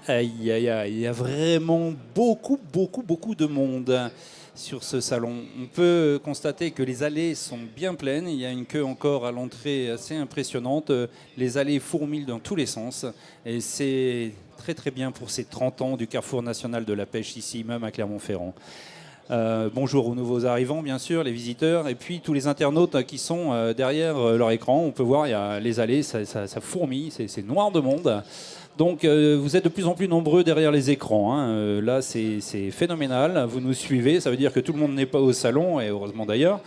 Aïe, aïe, aïe, il y a vraiment beaucoup de monde sur ce salon. On peut constater que les allées sont bien pleines. Il y a une queue encore à l'entrée assez impressionnante. Les allées fourmillent dans tous les sens. Et c'est très très bien pour ces 30 ans du Carrefour national de la pêche ici même à Clermont-Ferrand. Bonjour aux nouveaux arrivants, bien sûr, les visiteurs, et puis tous les internautes qui sont derrière leur écran. On peut voir, il y a les allées, ça fourmille, c'est noir de monde. Donc vous êtes de plus en plus nombreux derrière les écrans, hein. Là, c'est phénoménal. Vous nous suivez, ça veut dire que tout le monde n'est pas au salon, et heureusement d'ailleurs.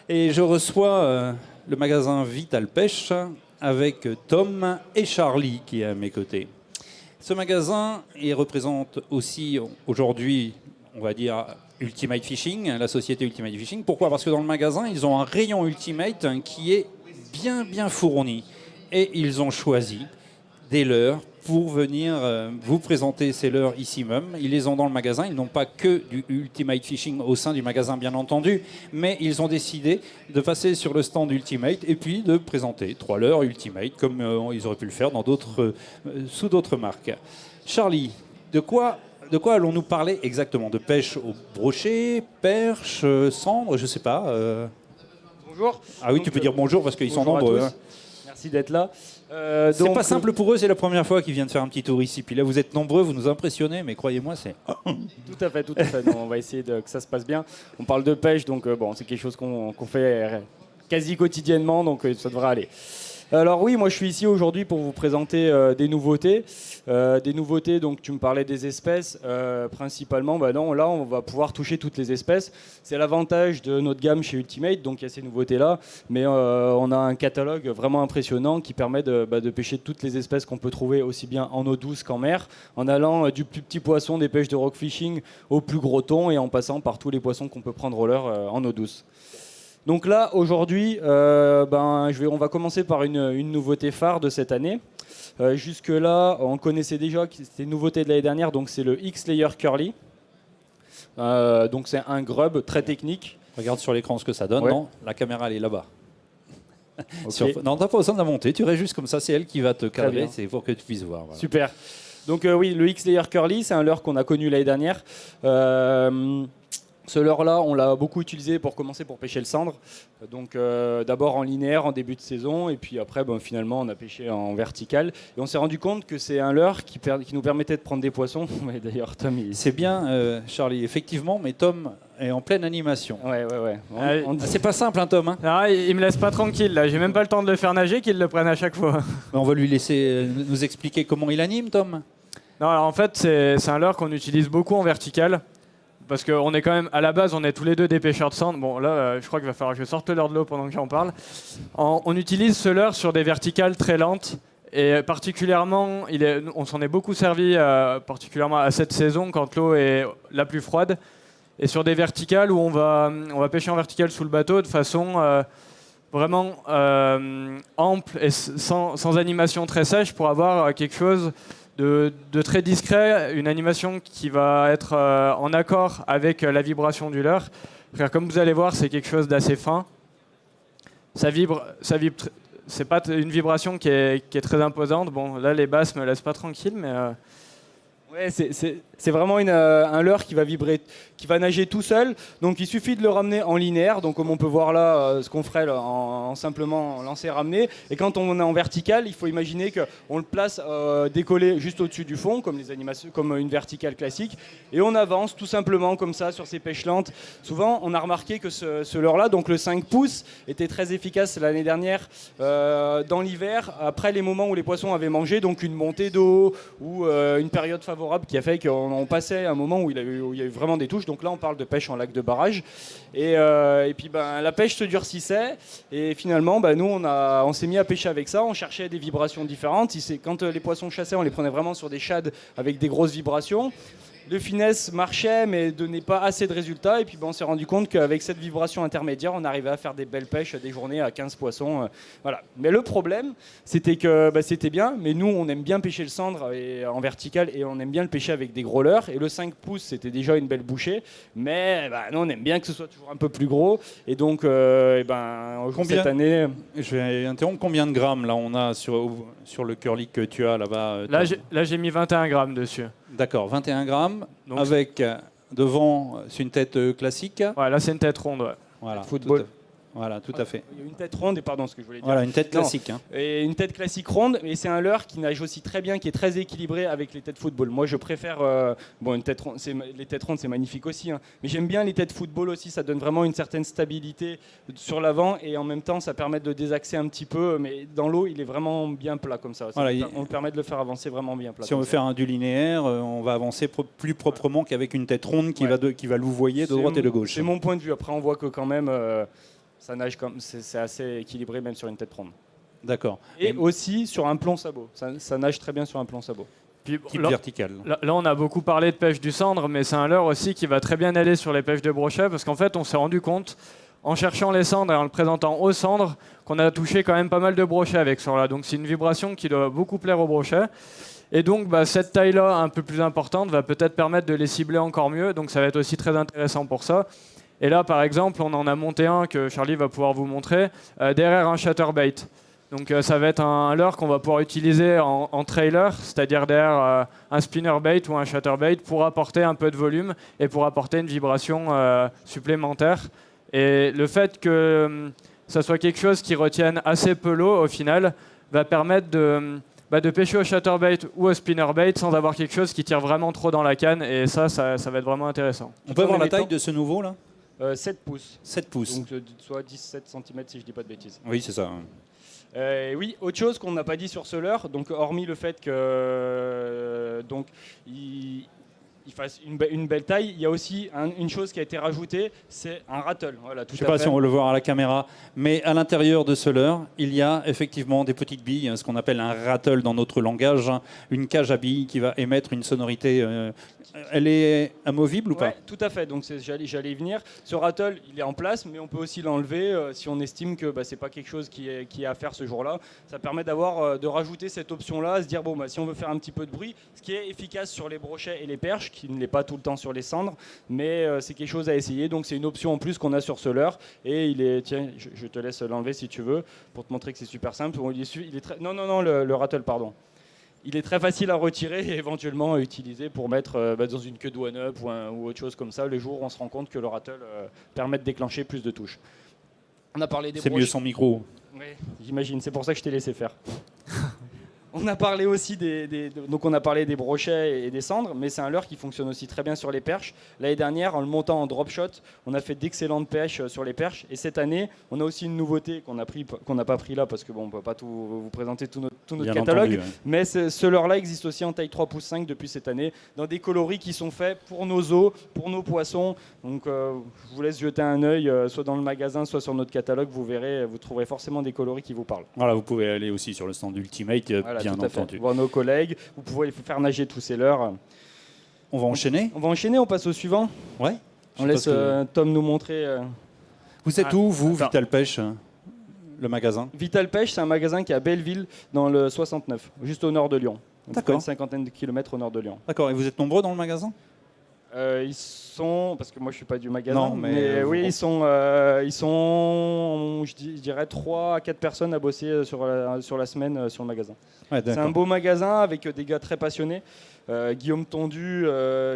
Et je reçois le magasin Vital Pêche avec Tom et Charlie qui est à mes côtés. Ce magasin, il représente aussi aujourd'hui, on va dire, Ultimate Fishing, la société Ultimate Fishing. Pourquoi? Parce que dans le magasin, ils ont un rayon Ultimate qui est bien fourni. Et ils ont choisi des leurres pour venir vous présenter ces leurres ici même. Ils les ont dans le magasin. Ils n'ont pas que du Ultimate Fishing au sein du magasin, bien entendu, mais ils ont décidé de passer sur le stand Ultimate et puis de présenter 3 leurres Ultimate, comme ils auraient pu le faire dans sous d'autres marques. Charlie, de quoi allons-nous parler exactement? De pêche au brochet, perche, cendre, je sais pas. Bonjour. Ah oui, tu peux dire bonjour parce qu'ils sont nombreux. Hein. Merci d'être là. C'est pas simple pour eux, c'est la première fois qu'ils viennent faire un petit tour ici. Puis là, vous êtes nombreux, vous nous impressionnez, mais croyez-moi, c'est... Tout à fait. Non, on va essayer que ça se passe bien. On parle de pêche, donc c'est quelque chose qu'on fait quasi quotidiennement, donc ça devrait aller. Alors oui, moi je suis ici aujourd'hui pour vous présenter des nouveautés. Donc tu me parlais des espèces, principalement, non, là on va pouvoir toucher toutes les espèces. C'est l'avantage de notre gamme chez Ultimate, donc il y a ces nouveautés-là, mais on a un catalogue vraiment impressionnant qui permet de pêcher toutes les espèces qu'on peut trouver aussi bien en eau douce qu'en mer, en allant du plus petit poisson des pêches de rock fishing au plus gros thon et en passant par tous les poissons qu'on peut prendre au leurre en eau douce. Donc là, aujourd'hui, on va commencer par une nouveauté phare de cette année. Jusque-là, on connaissait déjà que c'était une nouveauté de l'année dernière, donc c'est le X-Layer Curly. Donc c'est un grub très technique. Regarde sur l'écran ce que ça donne, Ouais. non? La caméra, elle est là-bas. Okay. Non, t'as pas besoin de la monter, tu restes juste comme ça, c'est elle qui va te cadrer, bien. c'est pour que tu puisses voir. Voilà. Super. Donc oui, le X-Layer Curly, c'est un leurre qu'on a connu l'année dernière. Ce leurre-là, on l'a beaucoup utilisé pour commencer pour pêcher le cendre. Donc d'abord en linéaire en début de saison, et puis après, finalement, on a pêché en vertical. Et on s'est rendu compte que c'est un leurre qui nous permettait de prendre des poissons. Ouais, d'ailleurs, Tom, C'est bien, Charlie, effectivement, mais Tom est en pleine animation. Ouais. C'est pas simple, hein, Tom, hein. Ah, il me laisse pas tranquille là, j'ai même pas le temps de le faire nager qu'il le prenne à chaque fois. On va lui laisser nous expliquer comment il anime, Tom. Non, alors en fait c'est un leurre qu'on utilise beaucoup en vertical parce qu'on est quand même, à la base on est tous les deux des pêcheurs de cendre. Bon là je crois qu'il va falloir que je sorte le leurre de l'eau pendant que j'en parle. On utilise ce leurre sur des verticales très lentes et particulièrement, on s'en est beaucoup servi particulièrement à cette saison quand l'eau est la plus froide et sur des verticales où on va pêcher en verticale sous le bateau de façon... vraiment ample et sans animation très sèche pour avoir quelque chose de très discret, une animation qui va être en accord avec la vibration du leurre. Comme vous allez voir, c'est quelque chose d'assez fin. Ça vibre c'est pas une vibration qui est très imposante. Bon, là, les basses me laissent pas tranquille, mais... Ouais, c'est vraiment un leurre qui va vibrer, qui va nager tout seul. Donc il suffit de le ramener en linéaire, donc comme on peut voir là, ce qu'on ferait là, en simplement lancer ramener. Et quand on est en vertical, il faut imaginer qu'on le place décollé juste au-dessus du fond, comme les animations, comme une verticale classique, et on avance tout simplement comme ça sur ces pêches lentes. Souvent, on a remarqué que ce leurre-là, donc le 5 pouces, était très efficace l'année dernière dans l'hiver, après les moments où les poissons avaient mangé, donc une montée d'eau ou une période favorable qui a fait qu'on passait un moment où il y a eu vraiment des touches. Donc là, on parle de pêche en lac de barrage. Et puis la pêche se durcissait. Et finalement, nous, on s'est mis à pêcher avec ça. On cherchait des vibrations différentes. Quand les poissons chassaient, on les prenait vraiment sur des shad avec des grosses vibrations. Le finesse marchait mais donnait pas assez de résultats et puis on s'est rendu compte qu'avec cette vibration intermédiaire on arrivait à faire des belles pêches, des journées à 15 poissons. Voilà. Mais le problème c'était que c'était bien mais nous on aime bien pêcher le cendre en vertical et on aime bien le pêcher avec des gros leurres et le 5 pouces c'était déjà une belle bouchée mais nous on aime bien que ce soit toujours un peu plus gros et donc cette année... Je vais interrompre, combien de grammes là on a sur le curly que tu as là-bas Là j'ai mis 21 grammes dessus. D'accord, 21 grammes, Donc, avec devant, c'est une tête classique. Ouais, là c'est une tête ronde. Ouais. Voilà, Football. Voilà, tout à fait. Il y a une tête ronde, et pardon, ce que je voulais dire. Voilà, une tête classique. Hein. Et une tête classique ronde, et c'est un leurre qui nage aussi très bien, qui est très équilibré avec les têtes football. Moi, je préfère. Une tête ronde, les têtes rondes, c'est magnifique aussi. Hein. Mais j'aime bien les têtes football aussi, ça donne vraiment une certaine stabilité sur l'avant, et en même temps, ça permet de désaxer un petit peu. Mais dans l'eau, il est vraiment bien plat comme ça. Voilà, on permet de le faire avancer vraiment bien plat. Si on veut faire un du linéaire, on va avancer plus proprement qu'avec une tête ronde qui va louvoyer de droite et de gauche. C'est mon point de vue. Après, on voit que quand même. Ça nage comme c'est assez équilibré même sur une tête ronde. D'accord. Et aussi sur un plomb sabot. Ça nage très bien sur un plomb sabot. Puis, type vertical. Là, on a beaucoup parlé de pêche du cendre, mais c'est un leurre aussi qui va très bien aller sur les pêches de brochet parce qu'en fait, on s'est rendu compte en cherchant les cendres et en le présentant aux cendres qu'on a touché quand même pas mal de brochets avec ce leurre-là. Donc c'est une vibration qui doit beaucoup plaire aux brochets. Et donc cette taille-là, un peu plus importante, va peut-être permettre de les cibler encore mieux. Donc ça va être aussi très intéressant pour ça. Et là, par exemple, on en a monté un que Charlie va pouvoir vous montrer, derrière un chatterbait. Donc ça va être un leurre qu'on va pouvoir utiliser en trailer, c'est-à-dire derrière un spinnerbait ou un chatterbait pour apporter un peu de volume et pour apporter une vibration supplémentaire. Et le fait que ça soit quelque chose qui retienne assez peu l'eau, au final, va permettre de pêcher au chatterbait ou au spinnerbait sans avoir quelque chose qui tire vraiment trop dans la canne. Et ça va être vraiment intéressant. On peut avoir la taille de ce nouveau là 7 pouces. 7 pouces. Donc soit 17 cm si je dis pas de bêtises. Oui, c'est ça. Oui, autre chose qu'on n'a pas dit sur ce leurre, donc hormis le fait que il fasse une belle taille, il y a aussi une chose qui a été rajoutée, c'est un rattle. Voilà, je ne sais pas si on va le voir à la caméra, mais à l'intérieur de ce leurre, il y a effectivement des petites billes, ce qu'on appelle un rattle dans notre langage, une cage à billes qui va émettre une sonorité. Elle est amovible ou pas? Ouais, tout à fait. Donc j'allais y venir. Ce rattle, il est en place, mais on peut aussi l'enlever si on estime que c'est pas quelque chose qui est à faire ce jour-là. Ça permet de rajouter cette option-là, se dire si on veut faire un petit peu de bruit, ce qui est efficace sur les brochets et les perches, qui ne l'est pas tout le temps sur les cendres, mais c'est quelque chose à essayer. Donc c'est une option en plus qu'on a sur ce leurre. Et tiens, je te laisse l'enlever si tu veux, pour te montrer que c'est super simple. Il est très, non, le rattle, pardon. Il est très facile à retirer et éventuellement à utiliser pour mettre dans une queue de one-up ou autre chose comme ça, le jour où on se rend compte que le rattle permet de déclencher plus de touches. On a parlé des brochets. C'est mieux sans micro. Oui, j'imagine, c'est pour ça que je t'ai laissé faire. On a parlé aussi donc on a parlé des brochets et des cendres, mais c'est un leurre qui fonctionne aussi très bien sur les perches. L'année dernière, en le montant en drop shot, on a fait d'excellentes pêches sur les perches. Et cette année, on a aussi une nouveauté qu'on n'a pas pris là parce que on peut pas tout vous présenter tout notre catalogue. Entendu, ouais. Mais ce leurre-là existe aussi en taille 3 pouces 5 depuis cette année, dans des coloris qui sont faits pour nos eaux, pour nos poissons. Donc je vous laisse jeter un œil, soit dans le magasin, soit sur notre catalogue. Vous verrez, vous trouverez forcément des coloris qui vous parlent. Voilà, vous pouvez aller aussi sur le stand Ultimate. Voilà, bien entendu. Voir nos collègues, vous pouvez faire nager tous ces leurres. On va enchaîner. On passe au suivant. Ouais. On laisse Tom nous montrer. Vous êtes où, vous, Vital Pêche, le magasin? Vital Pêche, c'est un magasin qui est à Belleville, dans le 69, juste au nord de Lyon. D'accord. Une cinquantaine de kilomètres au nord de Lyon. D'accord. Et vous êtes nombreux dans le magasin? Ils sont, parce que moi je suis pas du magasin, non, mais oui, ils sont, je dirais 3 à 4 personnes à bosser sur la semaine sur le magasin. Ouais, c'est un beau magasin avec des gars très passionnés. Guillaume Tondu,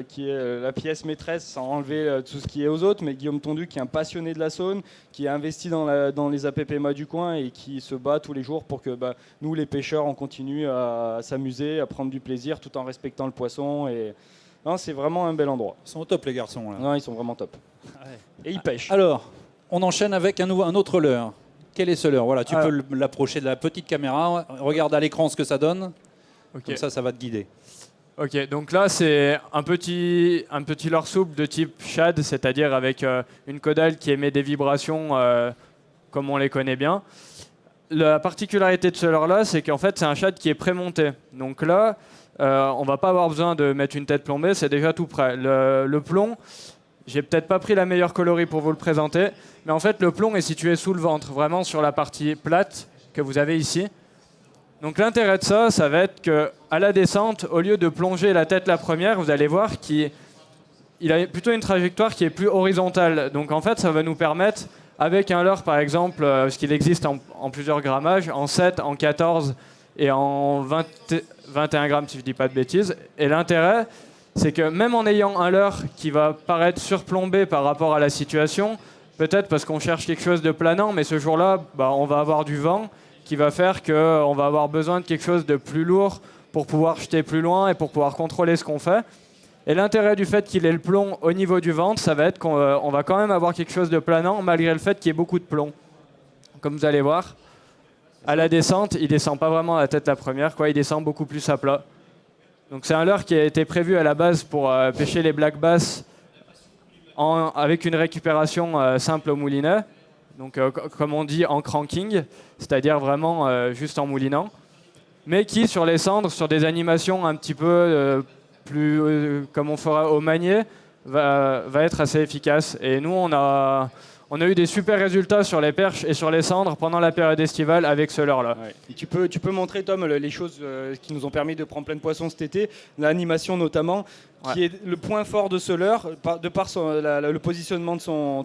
qui est la pièce maîtresse, sans enlever tout ce qui est aux autres, mais Guillaume Tondu qui est un passionné de la Saône, qui est investi dans les APPMA du coin et qui se bat tous les jours pour que nous, les pêcheurs, on continue à s'amuser, à prendre du plaisir tout en respectant le poisson. Non, c'est vraiment un bel endroit. Ils sont au top, les garçons. Là. Non, ils sont vraiment top. Ouais. Et ils pêchent. Alors, on enchaîne avec un autre leurre. Quel est ce leurre? Voilà, tu peux l'approcher de la petite caméra. Regarde à l'écran ce que ça donne. Okay. Comme ça va te guider. Ok, donc là, c'est un petit leurre souple de type shad, c'est-à-dire avec une caudale qui émet des vibrations comme on les connaît bien. La particularité de ce leurre-là, c'est qu'en fait, c'est un shad qui est prémonté. Donc là, on va pas avoir besoin de mettre une tête plombée, c'est déjà tout prêt. Le plomb, j'ai peut-être pas pris la meilleure colorie pour vous le présenter, mais en fait le plomb est situé sous le ventre, vraiment sur la partie plate que vous avez ici. Donc l'intérêt de ça, ça va être qu'à la descente, au lieu de plonger la tête la première, vous allez voir qu'il a plutôt une trajectoire qui est plus horizontale. Donc en fait, ça va nous permettre, avec un leurre par exemple, parce qu'il existe en plusieurs grammages, en 7, en 14 et en 21 grammes si je ne dis pas de bêtises. Et l'intérêt, c'est que même en ayant un leurre qui va paraître surplombé par rapport à la situation, peut-être parce qu'on cherche quelque chose de planant, mais ce jour-là, on va avoir du vent qui va faire qu'on va avoir besoin de quelque chose de plus lourd pour pouvoir jeter plus loin et pour pouvoir contrôler ce qu'on fait. Et l'intérêt du fait qu'il ait le plomb au niveau du ventre, ça va être qu'on va quand même avoir quelque chose de planant malgré le fait qu'il y ait beaucoup de plomb. Comme vous allez voir, à la descente, il descend pas vraiment à la tête la première, il descend beaucoup plus à plat. Donc c'est un leurre qui a été prévu à la base pour pêcher les black bass avec une récupération simple au moulinet. Donc comme on dit en cranking, c'est-à-dire vraiment juste en moulinant. Mais qui sur les cendres, sur des animations un petit peu plus comme on fera au manier, va être assez efficace. Et nous, on a eu des super résultats sur les perches et sur les cendres pendant la période estivale avec ce leurre-là. Ouais. Tu peux montrer, Tom, les choses qui nous ont permis de prendre plein de poissons cet été, l'animation notamment, qui est le point fort de ce leurre, de par le positionnement de son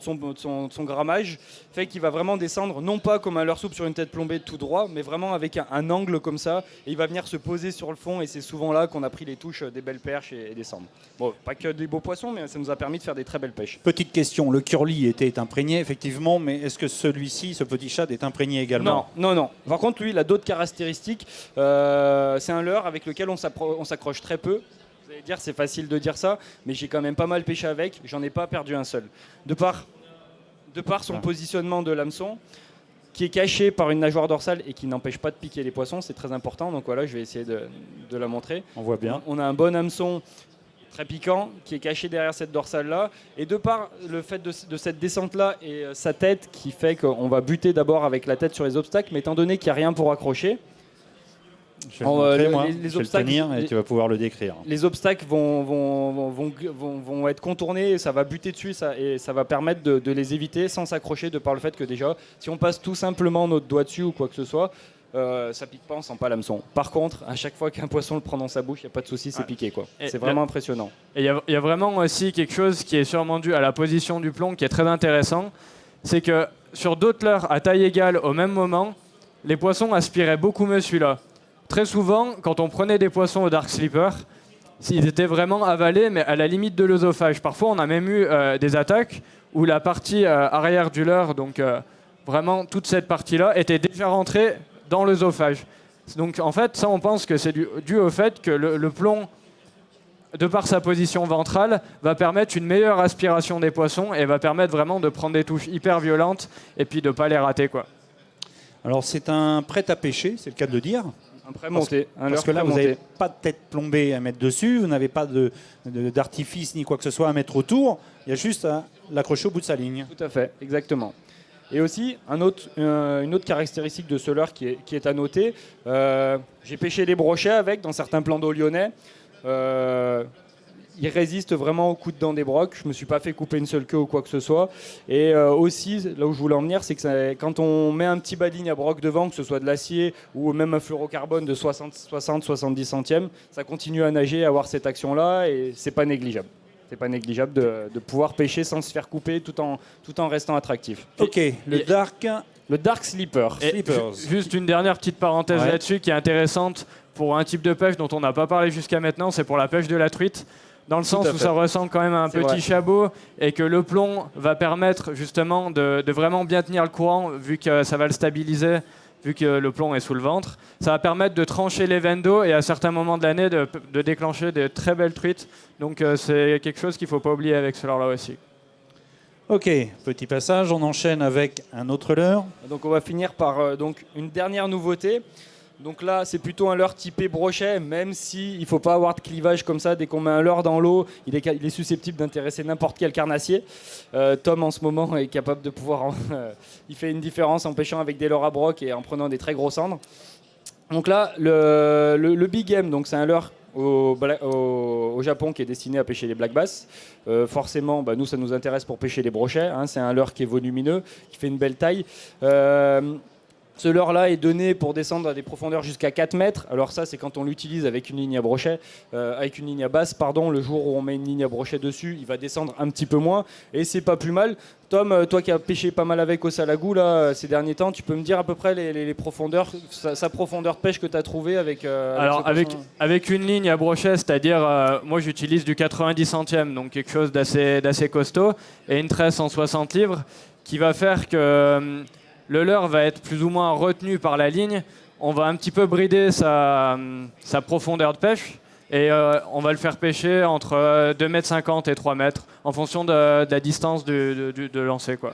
grammage, fait qu'il va vraiment descendre, non pas comme un leurre souple sur une tête plombée tout droit, mais vraiment avec un angle comme ça, et il va venir se poser sur le fond, et c'est souvent là qu'on a pris les touches des belles perches et des cendres. Bon, pas que des beaux poissons, mais ça nous a permis de faire des très belles pêches. Petite question, le curly était imprégné effectivement, mais est-ce que celui-ci, ce petit chat, est imprégné également? Non. Par contre, lui, il a d'autres caractéristiques. C'est un leurre avec lequel on s'accroche très peu. Vous allez dire, c'est facile de dire ça, mais j'ai quand même pas mal pêché avec. J'en ai pas perdu un seul. De par son positionnement de l'hameçon, qui est caché par une nageoire dorsale et qui n'empêche pas de piquer les poissons, c'est très important. Donc voilà, je vais essayer de la montrer. On voit bien. On a un bon hameçon très piquant, qui est caché derrière cette dorsale-là. Et de par le fait de cette descente-là et sa tête qui fait qu'on va buter d'abord avec la tête sur les obstacles, mais étant donné qu'il n'y a rien pour accrocher, je vais, montrer, moi. les Je vais obstacles, le tenir et tu vas pouvoir le décrire. Les obstacles vont être contournés, ça va buter dessus et ça va permettre de les éviter sans s'accrocher, de par le fait que déjà, si on passe tout simplement notre doigt dessus ou quoi que ce soit, ça pique pas, on sent pas l'hameçon. Par contre, à chaque fois qu'un poisson le prend dans sa bouche, il n'y a pas de souci, c'est piqué. C'est vraiment impressionnant. Et il y a vraiment aussi quelque chose qui est sûrement dû à la position du plomb qui est très intéressant. C'est que sur d'autres leurres à taille égale au même moment, les poissons aspiraient beaucoup mieux celui-là. Très souvent, quand on prenait des poissons au dark slipper, ils étaient vraiment avalés, mais à la limite de l'œsophage. Parfois, on a même eu des attaques où la partie arrière du leurre, donc vraiment toute cette partie-là, était déjà rentrée dans l'œsophage. Donc en fait, ça on pense que c'est dû au fait que le plomb, de par sa position ventrale, va permettre une meilleure aspiration des poissons et va permettre vraiment de prendre des touches hyper violentes et puis de ne pas les rater, Alors c'est un prêt à pêcher, c'est le cas de le dire. Un prêt-monté. Parce que là, vous n'avez pas de tête plombée à mettre dessus, vous n'avez pas d'artifice ni quoi que ce soit à mettre autour, il y a juste à l'accrocher au bout de sa ligne. Tout à fait, exactement. Et aussi, une autre caractéristique de ce leurre qui est à noter, j'ai pêché les brochets avec dans certains plans d'eau lyonnais. Il résiste vraiment au coup de dent des brocs. Je ne me suis pas fait couper une seule queue ou quoi que ce soit. Et aussi, là où je voulais en venir, c'est que quand on met un petit bas de ligne à broc devant, que ce soit de l'acier ou même un fluorocarbone de 60-70 centièmes, ça continue à nager, à avoir cette action-là et c'est pas négligeable. C'est pas négligeable de pouvoir pêcher sans se faire couper tout en restant attractif. Ok, le dark slipper. Juste une dernière petite parenthèse là-dessus qui est intéressante pour un type de pêche dont on n'a pas parlé jusqu'à maintenant, c'est pour la pêche de la truite. Dans le sens où ça ressemble quand même à un petit chabot et que le plomb va permettre justement de vraiment bien tenir le courant vu que ça va le stabiliser, vu que le plomb est sous le ventre. Ça va permettre de trancher les veines d'eau et à certains moments de l'année de déclencher de très belles truites. Donc c'est quelque chose qu'il ne faut pas oublier avec ce leurre-là aussi. Ok, petit passage, on enchaîne avec un autre leurre. Donc on va finir par donc une dernière nouveauté. Donc là, c'est plutôt un leurre typé brochet, même s'il ne faut pas avoir de clivage comme ça. Dès qu'on met un leurre dans l'eau, il est susceptible d'intéresser n'importe quel carnassier. Tom, en ce moment, est capable de pouvoir... il fait une différence en pêchant avec des leurres à broc et en prenant des très gros cendres. Donc là, le Big M, donc c'est un leurre au Japon qui est destiné à pêcher les black bass. Forcément, nous, ça nous intéresse pour pêcher les brochets. Hein. C'est un leurre qui est volumineux, qui fait une belle taille. Ce leurre-là est donné pour descendre à des profondeurs jusqu'à 4 mètres. Alors ça, c'est quand on l'utilise avec une ligne à brochet, avec une ligne à basse, pardon. Le jour où on met une ligne à brochet dessus, il va descendre un petit peu moins. Et c'est pas plus mal. Tom, toi qui as pêché pas mal avec au Salagou là, ces derniers temps, tu peux me dire à peu près les profondeurs, sa profondeur de pêche que tu as trouvé avec... Alors avec une ligne à brochet, c'est-à-dire moi j'utilise du 90 centièmes, donc quelque chose d'assez costaud, et une tresse en 60 livres qui va faire que... le leurre va être plus ou moins retenu par la ligne. On va un petit peu brider sa profondeur de pêche et on va le faire pêcher entre 2,50 m et 3 mètres en fonction de la distance de lancer, quoi.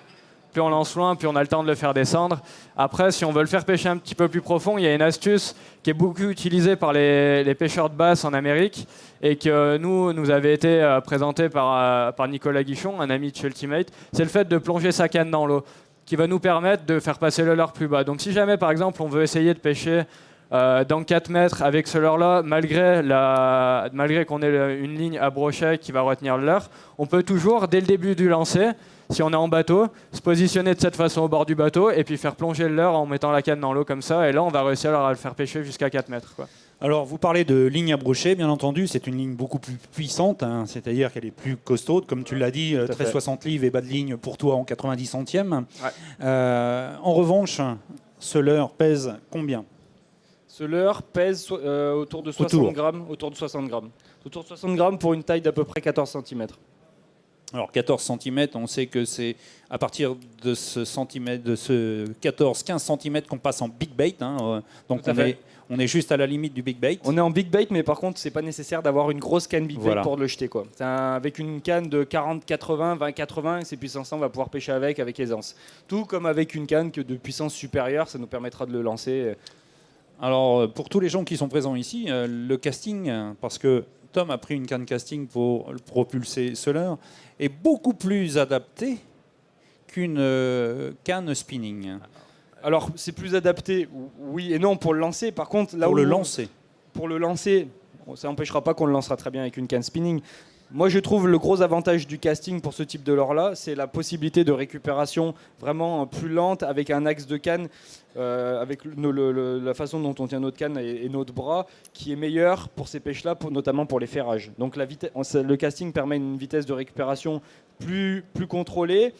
Plus on lance loin, plus on a le temps de le faire descendre. Après, si on veut le faire pêcher un petit peu plus profond, il y a une astuce qui est beaucoup utilisée par les pêcheurs de basse en Amérique et que nous avait été présentée par Nicolas Guichon, un ami de chez Ultimate. C'est le fait de plonger sa canne dans l'eau, qui va nous permettre de faire passer le leurre plus bas. Donc si jamais, par exemple, on veut essayer de pêcher dans 4 mètres avec ce leurre-là, malgré qu'on ait une ligne à brochet qui va retenir le leurre, on peut toujours, dès le début du lancer, si on est en bateau, se positionner de cette façon au bord du bateau et puis faire plonger le leurre en mettant la canne dans l'eau comme ça. Et là, on va réussir à le faire pêcher jusqu'à 4 mètres, quoi. Alors, vous parlez de ligne à brochet, bien entendu, c'est une ligne beaucoup plus puissante, hein, c'est-à-dire qu'elle est plus costaude, comme tu l'as dit, 13,60 livres et bas de ligne pour toi en 90 centièmes. Ouais. En revanche, ce leurre pèse combien ? Ce leurre pèse autour de 60 grammes. Autour de 60 grammes pour une taille d'à peu près 14 cm. Alors 14 cm, on sait que c'est à partir de ce 14-15 cm qu'on passe en big bait, hein, donc on est juste à la limite du big bait. On est en big bait, mais par contre, c'est pas nécessaire d'avoir une grosse canne big bait pour le jeter, quoi. Avec une canne de 40-80, 20-80, ces puissances-là, on va pouvoir pêcher avec aisance. Tout comme avec une canne de puissance supérieure, ça nous permettra de le lancer. Alors, pour tous les gens qui sont présents ici, le casting, parce que Tom a pris une canne casting pour propulser ce leurre, est beaucoup plus adapté qu'une canne spinning. Alors, c'est plus adapté, oui et non, pour le lancer. Par contre, pour le lancer, ça n'empêchera pas qu'on le lancera très bien avec une canne spinning. Moi, je trouve le gros avantage du casting pour ce type de leurre-là, c'est la possibilité de récupération vraiment plus lente avec un axe de canne, avec la façon dont on tient notre canne et notre bras, qui est meilleur pour ces pêches-là, notamment pour les ferrages. Donc le casting permet une vitesse de récupération plus contrôlée,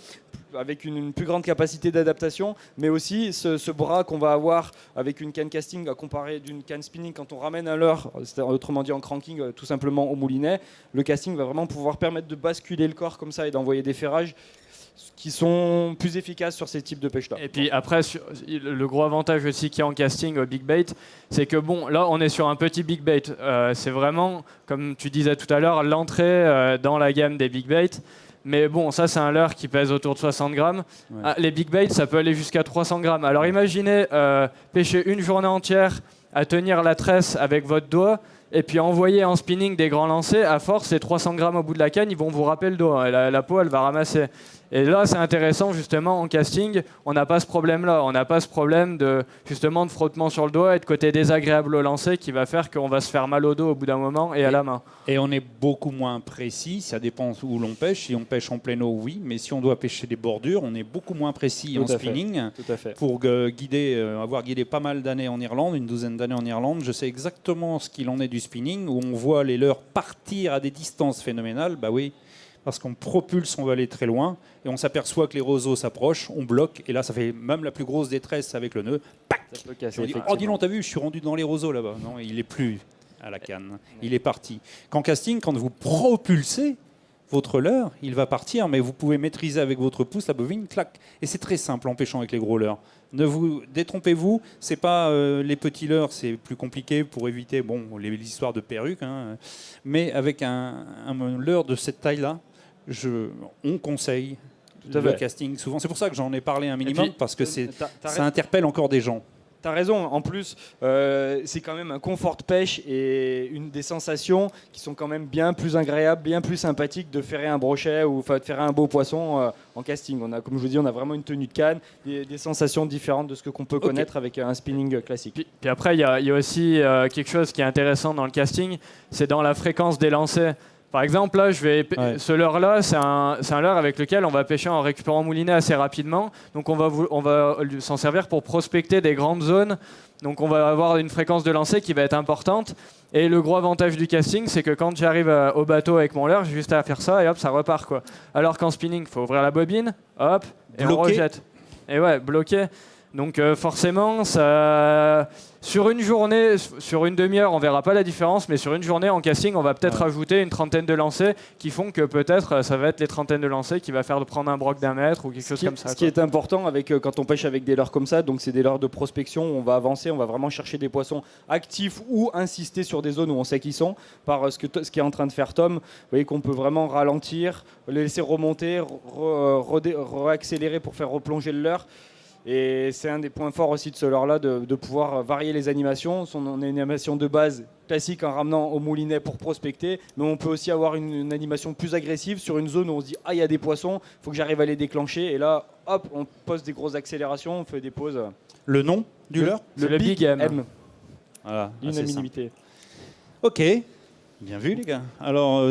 avec une plus grande capacité d'adaptation, mais aussi ce bras qu'on va avoir avec une canne casting à comparer d'une canne spinning quand on ramène un leurre, autrement dit en cranking tout simplement au moulinet, le casting va vraiment pouvoir permettre de basculer le corps comme ça et d'envoyer des ferrages qui sont plus efficaces sur ces types de pêche-là. Et puis après, le gros avantage aussi qu'il y a en casting au big bait, c'est que bon, là on est sur un petit big bait. C'est vraiment, comme tu disais tout à l'heure, l'entrée dans la gamme des big bait. Mais bon, ça c'est un leurre qui pèse autour de 60 grammes. Ouais. Les big baits, ça peut aller jusqu'à 300 grammes. Alors imaginez pêcher une journée entière à tenir la tresse avec votre doigt et puis envoyer en spinning des grands lancers. À force, les 300 grammes au bout de la canne, ils vont vous râper le dos. Hein, la peau, elle va ramasser. Et là, c'est intéressant, justement, en casting, on n'a pas ce problème-là. On n'a pas ce problème de frottement sur le doigt et de côté désagréable au lancer qui va faire qu'on va se faire mal au dos au bout d'un moment et à la main. Et on est beaucoup moins précis, ça dépend où l'on pêche. Si on pêche en plein eau, oui, mais si on doit pêcher des bordures, on est beaucoup moins précis en spinning. Tout à fait. Pour avoir guidé pas mal d'années en Irlande, une douzaine d'années en Irlande, je sais exactement ce qu'il en est du spinning, où on voit les leurres partir à des distances phénoménales. Bah oui, parce qu'on propulse, on va aller très loin, et on s'aperçoit que les roseaux s'approchent, on bloque, et là ça fait même la plus grosse détresse avec le nœud. Pac, ça peut casser, dis, oh dis donc, t'as vu, je suis rendu dans les roseaux là-bas. Non, il est plus à la canne, il est parti. Qu'en casting, quand vous propulsez votre leurre, il va partir, mais vous pouvez maîtriser avec votre pouce la bovine, clac. Et c'est très simple en pêchant avec les gros leurres. Ne vous détrompez-vous, c'est pas les petits leurres, c'est plus compliqué pour éviter les histoires de perruques, hein, mais avec un leurre de cette taille-là, on conseille le casting souvent. C'est pour ça que j'en ai parlé un minimum, parce que ça interpelle encore des gens. T'as raison, en plus, c'est quand même un confort de pêche et une des sensations qui sont quand même bien plus agréables, bien plus sympathiques de ferrer un brochet ou de ferrer un beau poisson en casting. Comme je vous dis, on a vraiment une tenue de canne, des sensations différentes de ce qu'on peut connaître avec un spinning classique. Puis après, il y a aussi quelque chose qui est intéressant dans le casting, c'est dans la fréquence des lancers. Par exemple, là, ce leurre-là, c'est un leurre avec lequel on va pêcher en récupérant moulinet assez rapidement. Donc, on va s'en servir pour prospecter des grandes zones. Donc, on va avoir une fréquence de lancer qui va être importante. Et le gros avantage du casting, c'est que quand j'arrive au bateau avec mon leurre, j'ai juste à faire ça et hop, ça repart, quoi. Alors qu'en spinning, il faut ouvrir la bobine, hop, et on rejette. Et ouais, bloqué. Donc forcément, sur une journée, sur une demi-heure, on verra pas la différence, mais sur une journée en casting, on va peut-être rajouter une trentaine de lancers qui font que peut-être ça va être les trentaines de lancers qui va faire de prendre un broc d'1 mètre ou quelque chose comme ça. Ce qui est important quand on pêche avec des leurres comme ça, donc c'est des leurres de prospection où on va avancer, on va vraiment chercher des poissons actifs ou insister sur des zones où on sait qu'ils sont. Par ce qui est en train de faire Tom, vous voyez qu'on peut vraiment ralentir, les laisser remonter, réaccélérer pour faire replonger le leurre. Et c'est un des points forts aussi de ce leurre-là, de pouvoir varier les animations. On a une animation de base classique en ramenant au moulinet pour prospecter, mais on peut aussi avoir une animation plus agressive sur une zone où on se dit « Ah, il y a des poissons, il faut que j'arrive à les déclencher ». Et là, hop, on pose des grosses accélérations, on fait des pauses. Le nom du leurre? Le Big M. Voilà, l'unanimité. Ok, bien vu les gars. Alors,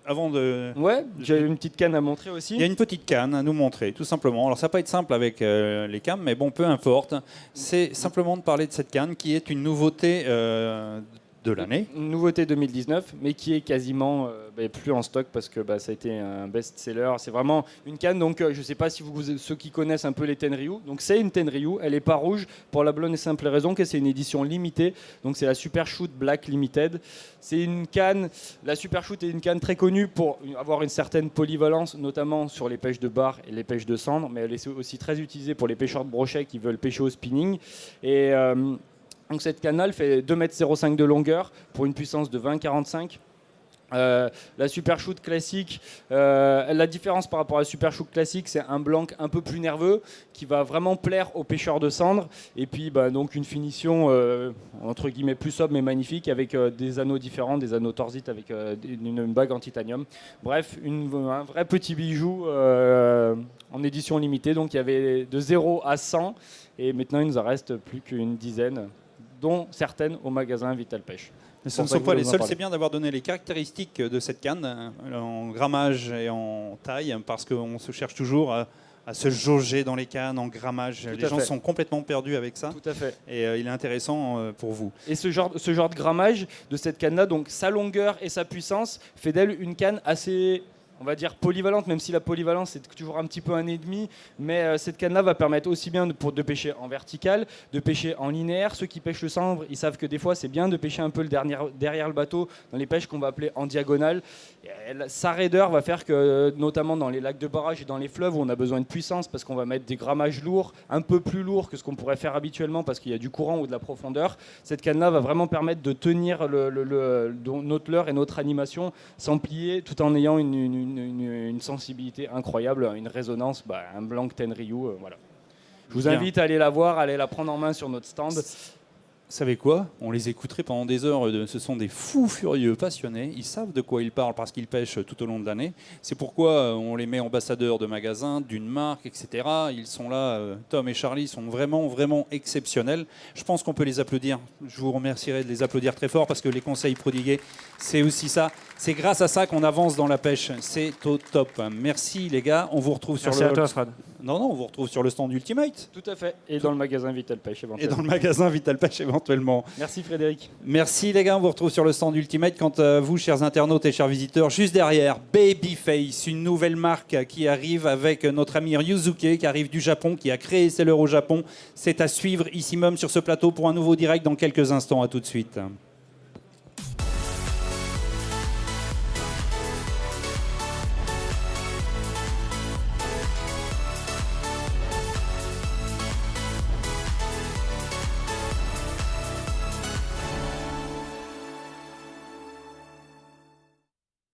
avant de... Ouais, j'ai une petite canne à montrer aussi. Il y a une petite canne à nous montrer, tout simplement. Alors ça va pas être simple avec les cams, mais bon, peu importe. C'est simplement de parler de cette canne qui est une nouveauté de l'année. Une nouveauté 2019, mais qui est quasiment plus en stock parce que ça a été un best-seller. C'est vraiment une canne, donc je ne sais pas si ceux qui connaissent un peu les Tenryu. Donc c'est une Tenryu, elle n'est pas rouge pour la bonne et simple raison que c'est une édition limitée. Donc c'est la Super Shoot Black Limited. C'est une canne, la Super Shoot est une canne très connue pour avoir une certaine polyvalence, notamment sur les pêches de bar et les pêches de cendre, mais elle est aussi très utilisée pour les pêcheurs de brochet qui veulent pêcher au spinning. Et donc cette canne fait 2,05 m de longueur pour une puissance de 20-45. La Super Shoot classique, la différence par rapport à la Super Shoot classique, c'est un blanc un peu plus nerveux qui va vraiment plaire aux pêcheurs de cendre. Et puis donc une finition entre guillemets plus sobre mais magnifique avec des anneaux différents, des anneaux torsites avec une bague en titanium. Bref, un vrai petit bijou en édition limitée. Donc il y avait de 0 à 100 et maintenant il nous en reste plus qu'une dizaine, dont certaines au magasin Vital Pêche. Mais ce ne sont pas les seuls, c'est bien d'avoir donné les caractéristiques de cette canne en grammage et en taille, parce qu'on se cherche toujours à se jauger dans les cannes en grammage. Les gens sont complètement perdus avec ça. Tout à fait. Et il est intéressant pour vous. Et ce genre de grammage de cette canne-là, donc sa longueur et sa puissance, fait d'elle une canne assez, on va dire, polyvalente, même si la polyvalence c'est toujours un petit peu un ennemi, mais cette canne-là va permettre aussi bien de pêcher en vertical, de pêcher en linéaire. Ceux qui pêchent le cendre, ils savent que des fois c'est bien de pêcher un peu derrière le bateau, dans les pêches qu'on va appeler en diagonale. Sa raideur va faire que, notamment dans les lacs de barrage et dans les fleuves où on a besoin de puissance, parce qu'on va mettre des grammages lourds, un peu plus lourds que ce qu'on pourrait faire habituellement parce qu'il y a du courant ou de la profondeur, cette canne-là va vraiment permettre de tenir notre leurre et notre animation sans plier, tout en ayant une sensibilité incroyable, une résonance, un blanc Tenryu, voilà. Je vous invite à aller la voir, à aller la prendre en main sur notre stand. Vous savez quoi? On les écouterait pendant des heures. Ce sont des fous furieux passionnés. Ils savent de quoi ils parlent parce qu'ils pêchent tout au long de l'année. C'est pourquoi on les met ambassadeurs de magasins, d'une marque, etc. Ils sont là. Tom et Charlie sont vraiment, vraiment exceptionnels. Je pense qu'on peut les applaudir. Je vous remercierai de les applaudir très fort parce que les conseils prodigués, c'est aussi ça. C'est grâce à ça qu'on avance dans la pêche. C'est au top. Merci les gars. On vous retrouve sur Merci à toi, Fred. Non, on vous retrouve sur le stand Ultimate. Tout à fait. Et dans le magasin Vital Pêche éventuellement. Et dans le magasin Vital Pêche éventuellement. Merci Frédéric. Merci les gars, on vous retrouve sur le stand Ultimate. Quant à vous, chers internautes et chers visiteurs, juste derrière, Babyface, une nouvelle marque qui arrive avec notre ami Ryuzuke, qui arrive du Japon, qui a créé ses leurres au Japon. C'est à suivre ici même sur ce plateau pour un nouveau direct dans quelques instants. À tout de suite.